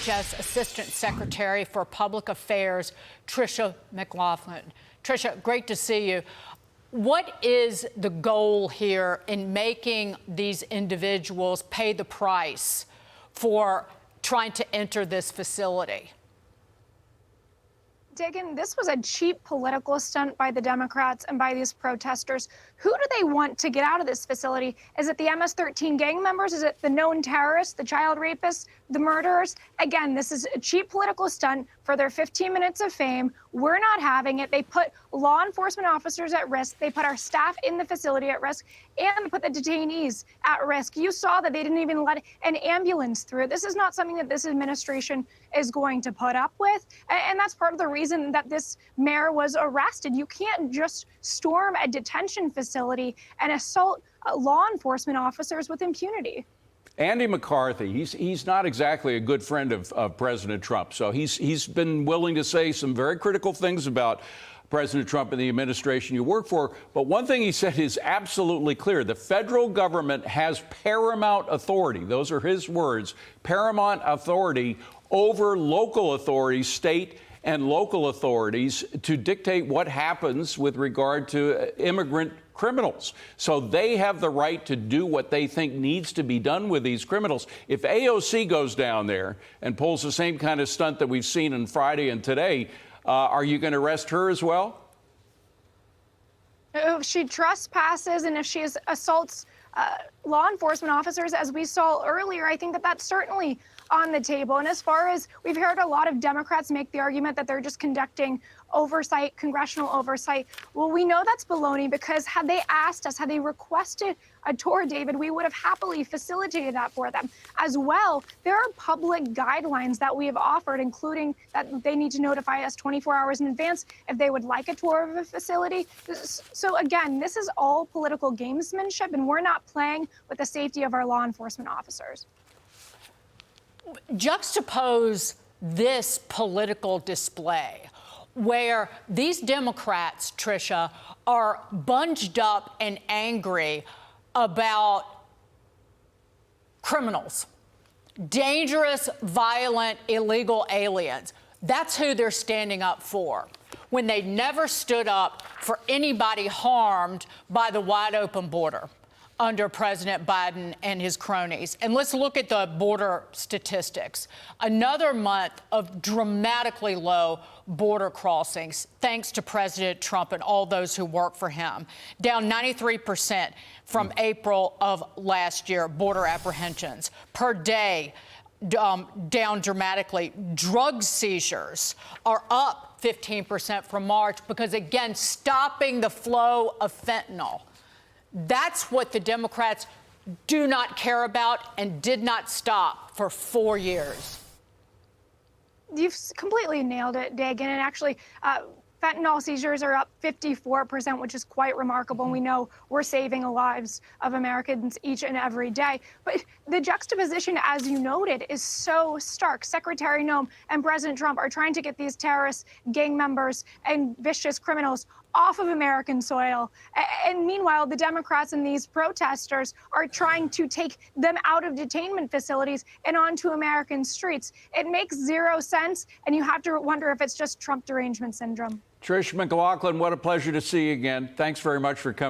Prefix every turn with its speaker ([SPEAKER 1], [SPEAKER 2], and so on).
[SPEAKER 1] DHS Assistant Secretary for Public Affairs Tricia McLaughlin. Tricia, great to see you. What is the goal here in making these individuals pay the price for trying to enter this facility?
[SPEAKER 2] Dagan, this was a cheap political stunt by the Democrats and by these protesters. Who do they want to get out of this facility? Is it the MS-13 gang members? Is it the known terrorists, the child rapists, the murderers? Again, this is a cheap political stunt for their 15 minutes of fame. We're not having it. They put law enforcement officers at risk. They put our staff in the facility at risk, and they put the detainees at risk. You saw that they didn't even let an ambulance through. This is not something that this administration is going to put up with, and that's part of the reason that this mayor was arrested. You can't just storm a detention facility and assault law enforcement officers with impunity.
[SPEAKER 3] Andy McCarthy, he's not exactly a good friend of President Trump. So he's been willing to say some very critical things about President Trump and the administration you work for. But one thing he said is absolutely clear. The federal government has paramount authority. Those are his words, paramount authority over local authorities, state and local authorities, to dictate what happens with regard to immigrant criminals. So they have the right to do what they think needs to be done with these criminals. If AOC goes down there and pulls the same kind of stunt that we've seen on Friday and today, are you going to arrest her as well?
[SPEAKER 2] If she trespasses and if she assaults law enforcement officers, as we saw earlier, I think that that's certainly on the table. And as far as we've heard a lot of Democrats make the argument that they're just conducting oversight, congressional oversight. Well, we know that's baloney, because had they asked us, had they requested a tour, David, we would have happily facilitated that for them. As well, there are public guidelines that we have offered, including that they need to notify us 24 hours in advance if they would like a tour of a facility. So again, this is all political gamesmanship, and we're not playing with the safety of our law enforcement officers.
[SPEAKER 1] Juxtapose this political display where these Democrats, Tricia, are bunged up and angry about criminals, dangerous, violent, illegal aliens. That's who they're standing up for, when they never stood up for anybody harmed by the wide open border under President Biden and his cronies. And let's look at the border statistics. Another month of dramatically low border crossings, thanks to President Trump and all those who work for him. Down 93% from April of last year, border apprehensions per day. Down dramatically. Drug seizures are up 15% from March because, again, stopping the flow of fentanyl. That's what the Democrats do not care about and did not stop for 4 years.
[SPEAKER 2] You've completely nailed it, Dagan. And actually, fentanyl seizures are up 54%, which is quite remarkable. And we know we're saving the lives of Americans each and every day. But the juxtaposition, as you noted, is so stark. Secretary Noem and President Trump are trying to get these terrorists, gang members, and vicious criminals off of American soil. And meanwhile, the Democrats and these protesters are trying to take them out of detainment facilities and onto American streets. It makes zero sense, and you have to wonder if it's just Trump derangement syndrome.
[SPEAKER 3] Tricia McLaughlin, what a pleasure to see you again. Thanks very much for coming.